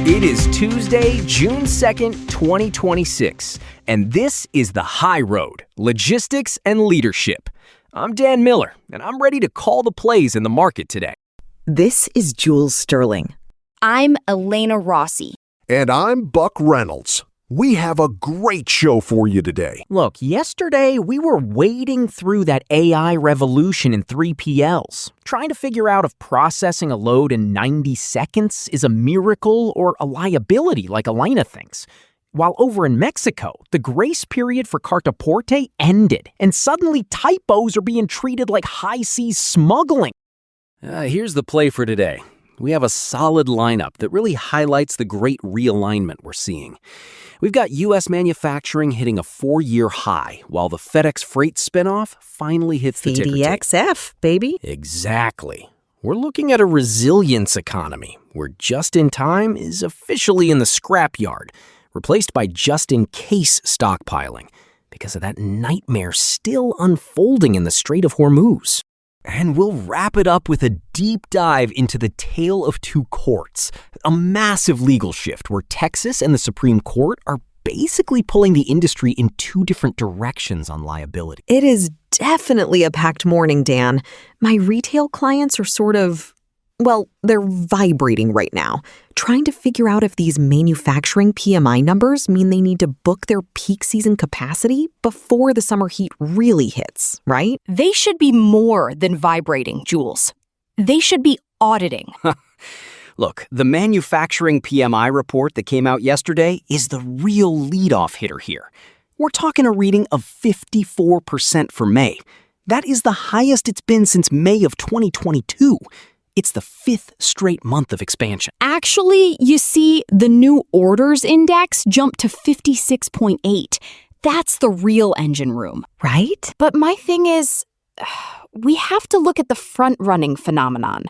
It is Tuesday, June 2nd, 2026, and this is The High Road, Logistics and Leadership. I'm Dan Miller, and I'm ready to call the plays in the market today. This is Jules Sterling. I'm Elena Rossi. And I'm Buck Reynolds. We have a great show for you today. Look, yesterday we were wading through that AI revolution in 3PLs, trying to figure out if processing a load in 90 seconds is a miracle or a liability like Elena thinks. While over in Mexico, the grace period for cartaporte ended, and suddenly typos are being treated like high-seas smuggling. Here's the play for today. We have a solid lineup that really highlights the great realignment we're seeing. We've got U.S. manufacturing hitting a 4-year high, while the FedEx Freight spinoff finally hits the ticker tape. FDXF, baby. Exactly. We're looking at a resilience economy, where just-in-time is officially in the scrapyard, replaced by just-in-case stockpiling, because of that nightmare still unfolding in the Strait of Hormuz. And we'll wrap it up with a deep dive into the Tale of Two Courts, a massive legal shift where Texas and the Supreme Court are basically pulling the industry in two different directions on liability. It is definitely a packed morning, Dan. My retail clients are they're vibrating right now, trying to figure out if these manufacturing PMI numbers mean they need to book their peak season capacity before the summer heat really hits, right? They should be more than vibrating, Jules. They should be auditing. Look, the manufacturing PMI report that came out yesterday is the real leadoff hitter here. We're talking a reading of 54% for May. That is the highest it's been since May of 2022. It's the 5th straight month of expansion. Actually, you see, the new orders index jumped to 56.8. That's the real engine room. Right? But my thing is, we have to look at the front-running phenomenon.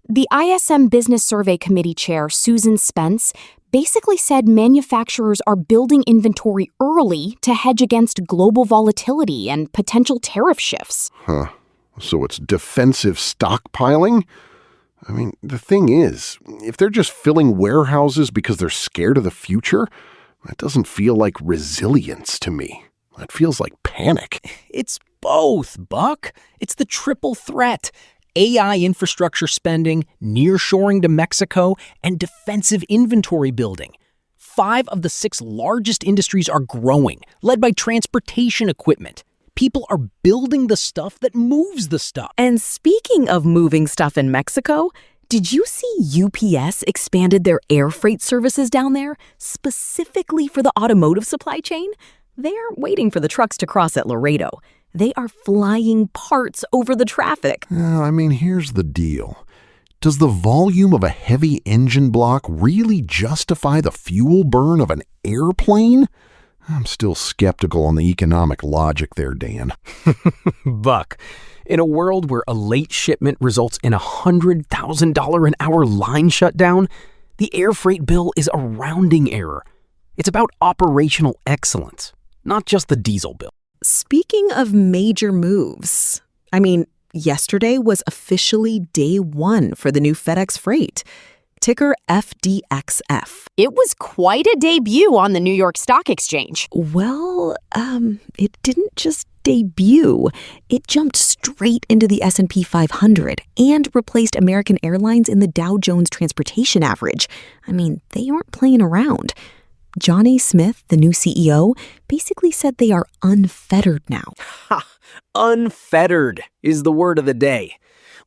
The ISM Business Survey Committee Chair, Susan Spence, basically said manufacturers are building inventory early to hedge against global volatility and potential tariff shifts. So it's defensive stockpiling? I mean, the thing is, if they're just filling warehouses because they're scared of the future, that doesn't feel like resilience to me. That feels like panic. It's both, Buck. It's the triple threat. AI infrastructure spending, nearshoring to Mexico, and defensive inventory building. 5 of the 6 largest industries are growing, led by transportation equipment. People are building the stuff that moves the stuff. And speaking of moving stuff in Mexico, did you see UPS expanded their air freight services down there specifically for the automotive supply chain? They aren't waiting for the trucks to cross at Laredo. They are flying parts over the traffic. Here's the deal. Does the volume of a heavy engine block really justify the fuel burn of an airplane? I'm still skeptical on the economic logic there, Dan. Buck, in a world where a late shipment results in a $100,000 an hour line shutdown, the air freight bill is a rounding error. It's about operational excellence, not just the diesel bill. Speaking of major moves, yesterday was officially day 1 for the new FedEx Freight. Ticker FDXF. It was quite a debut on the New York Stock Exchange. Well, it didn't just debut. It jumped straight into the S&P 500 and replaced American Airlines in the Dow Jones Transportation Average. They aren't playing around. John A. Smith, the new CEO, basically said they are unfettered now. Unfettered is the word of the day.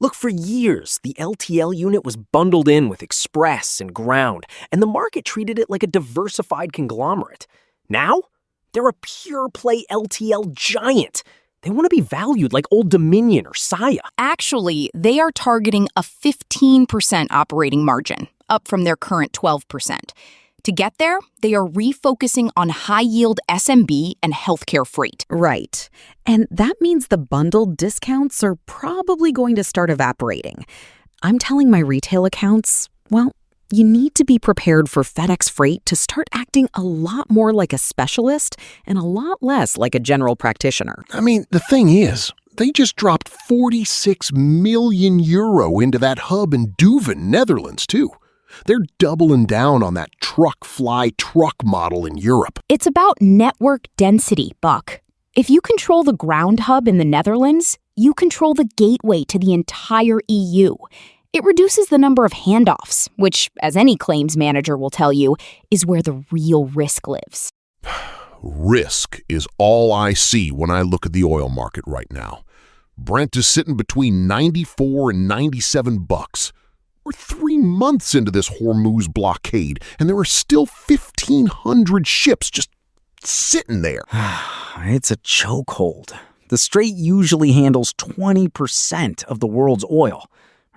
Look, for years, the LTL unit was bundled in with Express and Ground, and the market treated it like a diversified conglomerate. Now, they're a pure-play LTL giant. They want to be valued like Old Dominion or Saia. Actually, they are targeting a 15% operating margin, up from their current 12%. To get there, they are refocusing on high-yield SMB and healthcare freight. Right. And that means the bundled discounts are probably going to start evaporating. I'm telling my retail accounts, you need to be prepared for FedEx Freight to start acting a lot more like a specialist and a lot less like a general practitioner. The thing is, they just dropped 46 million euro into that hub in Duven, Netherlands, too. They're doubling down on that truck model in Europe. It's about network density, Buck. If you control the ground hub in the Netherlands, you control the gateway to the entire EU. It reduces the number of handoffs, which, as any claims manager will tell you, is where the real risk lives. Risk is all I see when I look at the oil market right now. Brent is sitting between 94 and 97 bucks. We're 3 months into this Hormuz blockade, and there are still 1,500 ships just sitting there. It's a chokehold. The Strait usually handles 20% of the world's oil.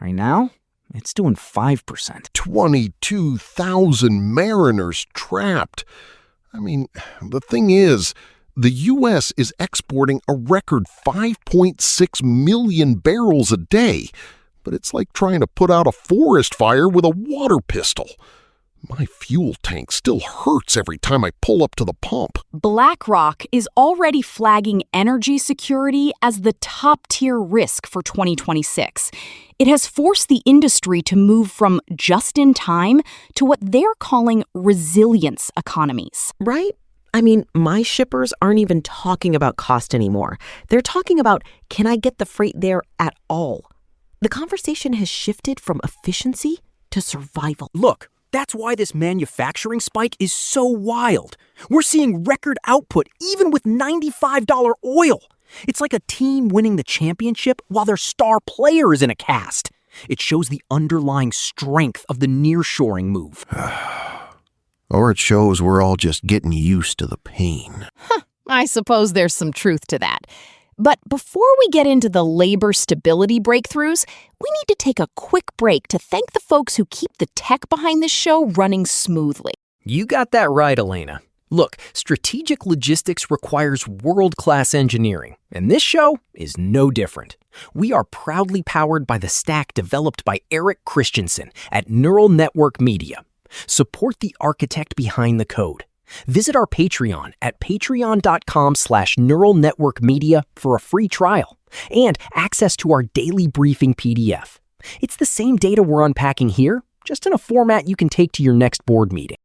Right now, it's doing 5%. 22,000 mariners trapped. I mean, the thing is, the U.S. is exporting a record 5.6 million barrels a day, but it's like trying to put out a forest fire with a water pistol. My fuel tank still hurts every time I pull up to the pump. BlackRock is already flagging energy security as the top-tier risk for 2026. It has forced the industry to move from just-in-time to what they're calling resilience economies. Right? I mean, my shippers aren't even talking about cost anymore. They're talking about, can I get the freight there at all? The conversation has shifted from efficiency to survival. Look, that's why this manufacturing spike is so wild. We're seeing record output even with $95 oil. It's like a team winning the championship while their star player is in a cast. It shows the underlying strength of the nearshoring move. Or it shows we're all just getting used to the pain. I suppose there's some truth to that. But before we get into the labor stability breakthroughs, we need to take a quick break to thank the folks who keep the tech behind this show running smoothly. You got that right, Elena. Look, strategic logistics requires world-class engineering, and this show is no different. We are proudly powered by the stack developed by Eric Christensen at Neural Network Media. Support the architect behind the code. Visit our Patreon at patreon.com/neuralnetworkmedia for a free trial and access to our daily briefing PDF. It's the same data we're unpacking here, just in a format you can take to your next board meeting.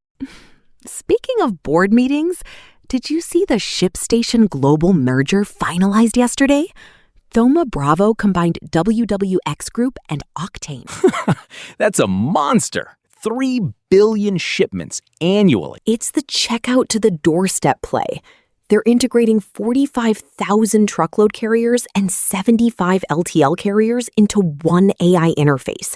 Speaking of board meetings, did you see the ShipStation Global merger finalized yesterday? Thoma Bravo combined WWX Group and Octane. That's a monster. 3 billion shipments annually. It's the checkout to the doorstep play. They're integrating 45,000 truckload carriers and 75 LTL carriers into one AI interface.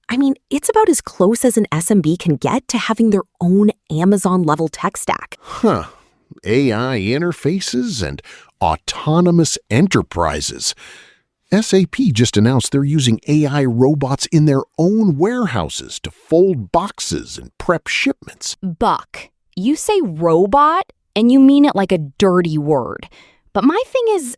I mean, it's about as close as an SMB can get to having their own Amazon-level tech stack. AI interfaces and autonomous enterprises. SAP just announced they're using AI robots in their own warehouses to fold boxes and prep shipments. Buck, you say robot, and you mean it like a dirty word. But my thing is,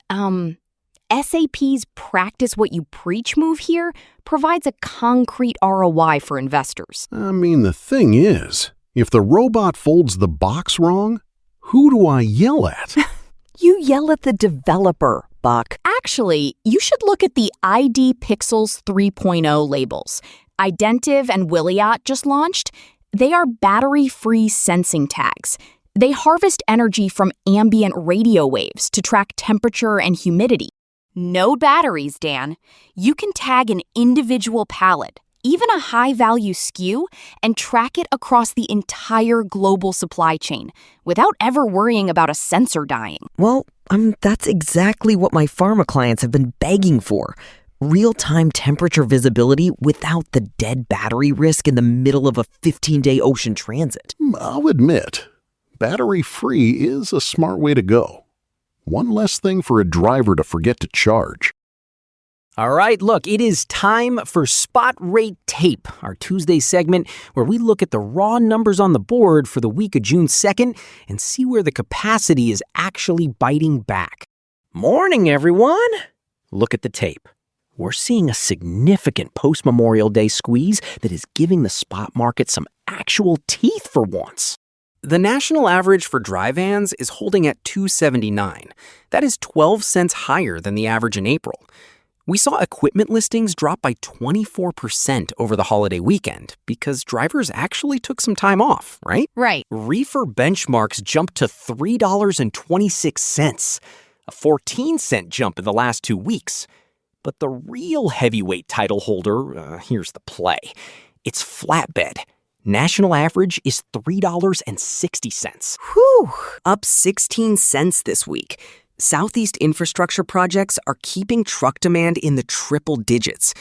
SAP's practice what you preach move here provides a concrete ROI for investors. I mean, the thing is, if the robot folds the box wrong, who do I yell at? You yell at the developer, Buck. Actually, you should look at the ID Pixels 3.0 labels. Identiv and Wiliot just launched. They are battery-free sensing tags. They harvest energy from ambient radio waves to track temperature and humidity. No batteries, Dan. You can tag an individual pallet, even a high-value SKU, and track it across the entire global supply chain without ever worrying about a sensor dying. Well, that's exactly what my pharma clients have been begging for. Real-time temperature visibility without the dead battery risk in the middle of a 15-day ocean transit. I'll admit, battery-free is a smart way to go. One less thing for a driver to forget to charge. All right, look, it is time for Spot Rate Tape, our Tuesday segment where we look at the raw numbers on the board for the week of June 2nd and see where the capacity is actually biting back. Morning, everyone. Look at the tape. We're seeing a significant post-Memorial Day squeeze that is giving the spot market some actual teeth for once. The national average for dry vans is holding at $279. That is 12 cents higher than the average in April. We saw equipment listings drop by 24% over the holiday weekend because drivers actually took some time off, right? Right. Reefer benchmarks jumped to $3.26, a 14-cent jump in the last 2 weeks. But the real heavyweight title holder, here's the play. It's flatbed. National average is $3.60. Whew, up 16 cents this week. Southeast infrastructure projects are keeping truck demand in the triple digits.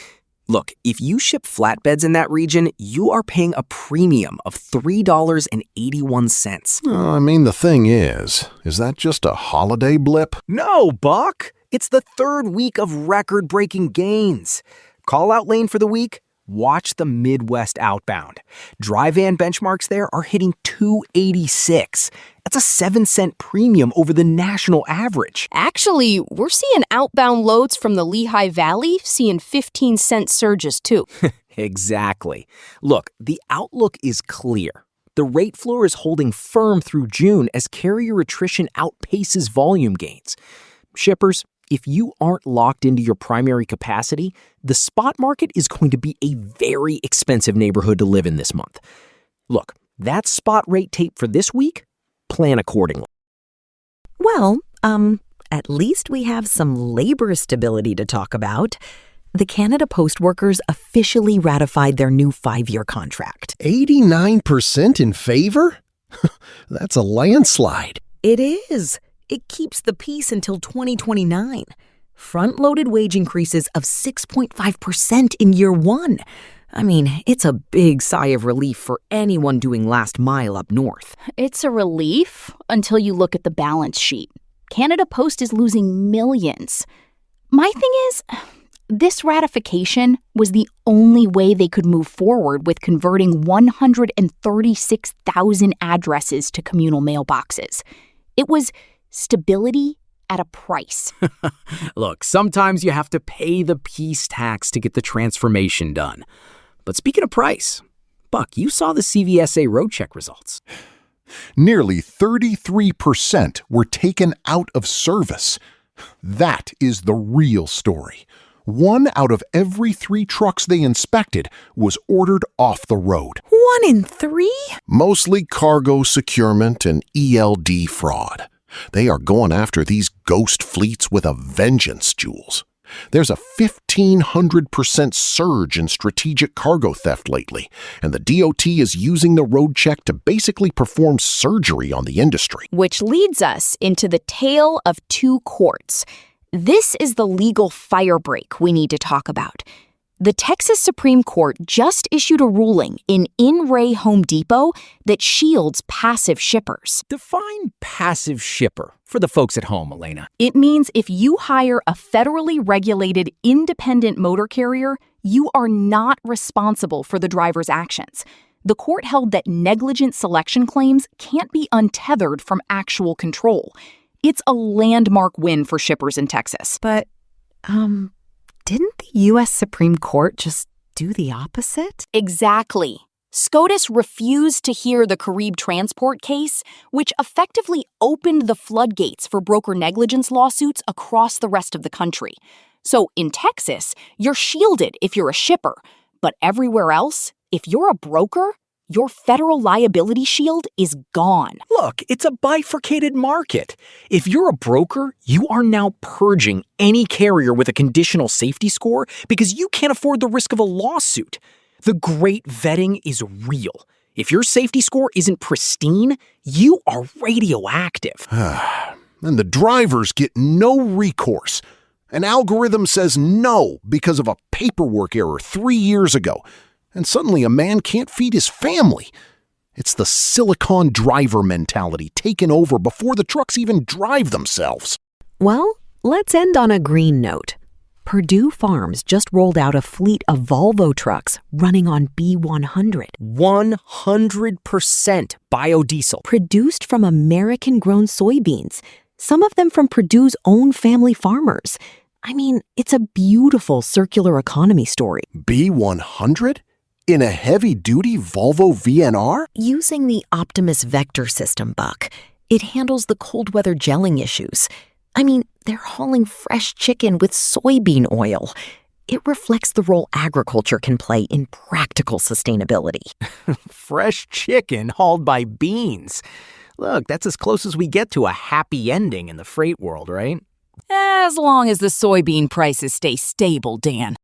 Look, if you ship flatbeds in that region, you are paying a premium of $3.81. I mean, the thing is that just a holiday blip? No, Buck. It's the third week of record-breaking gains. Call out lane for the week? Watch the Midwest outbound. Dry van benchmarks there are hitting $2.86. That's a 7-cent premium over the national average. Actually, we're seeing outbound loads from the Lehigh Valley seeing 15-cent surges too. Exactly. Look, the outlook is clear. The rate floor is holding firm through June as carrier attrition outpaces volume gains. Shippers, if you aren't locked into your primary capacity, the spot market is going to be a very expensive neighborhood to live in this month. Look, that's spot rate tape for this week. Plan accordingly. Well, at least we have some labor stability to talk about. The Canada Post workers officially ratified their new 5-year contract. 89% in favor? That's a landslide. It is. It keeps the peace until 2029. Front-loaded wage increases of 6.5% in year one. I mean, it's a big sigh of relief for anyone doing last mile up north. It's a relief until you look at the balance sheet. Canada Post is losing millions. My thing is, this ratification was the only way they could move forward with converting 136,000 addresses to communal mailboxes. It was stability at a price. Look, sometimes you have to pay the peace tax to get the transformation done. But speaking of price, Buck, you saw the CVSA road check results. Nearly 33% were taken out of service. That is the real story. 1 out of every 3 trucks they inspected was ordered off the road. 1 in 3? Mostly cargo securement and ELD fraud. They are going after these ghost fleets with a vengeance, Jules. There's a 1,500% surge in strategic cargo theft lately, and the DOT is using the road check to basically perform surgery on the industry. Which leads us into the tale of 2 courts. This is the legal firebreak we need to talk about. The Texas Supreme Court just issued a ruling in Re Home Depot that shields passive shippers. Define passive shipper for the folks at home, Elena. It means if you hire a federally regulated independent motor carrier, you are not responsible for the driver's actions. The court held that negligent selection claims can't be untethered from actual control. It's a landmark win for shippers in Texas. But, didn't the U.S. Supreme Court just do the opposite? Exactly. SCOTUS refused to hear the Carib transport case, which effectively opened the floodgates for broker negligence lawsuits across the rest of the country. So in Texas, you're shielded if you're a shipper, but everywhere else, if you're a broker, your federal liability shield is gone. Look, it's a bifurcated market. If you're a broker, you are now purging any carrier with a conditional safety score because you can't afford the risk of a lawsuit. The great vetting is real. If your safety score isn't pristine, you are radioactive. And the drivers get no recourse. An algorithm says no because of a paperwork error 3 years ago. And suddenly a man can't feed his family. It's the Silicon driver mentality taken over before the trucks even drive themselves. Well, let's end on a green note. Purdue Farms just rolled out a fleet of Volvo trucks running on B100. 100% biodiesel. Produced from American-grown soybeans, some of them from Purdue's own family farmers. I mean, it's a beautiful circular economy story. B100? In a heavy-duty Volvo VNR? Using the Optimus Vector system, Buck, it handles the cold weather gelling issues. I mean, they're hauling fresh chicken with soybean oil. It reflects the role agriculture can play in practical sustainability. Fresh chicken hauled by beans. Look, that's as close as we get to a happy ending in the freight world, right? As long as the soybean prices stay stable, Dan.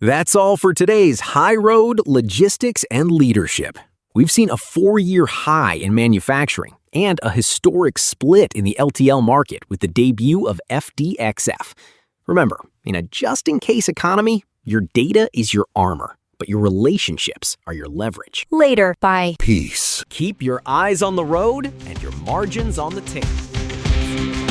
That's all for today's High Road, Logistics, and Leadership. We've seen a 4-year high in manufacturing and a historic split in the LTL market with the debut of FDXF. Remember, in a just-in-case economy, your data is your armor, but your relationships are your leverage. Later. Bye. Peace. Keep your eyes on the road and your margins on the table.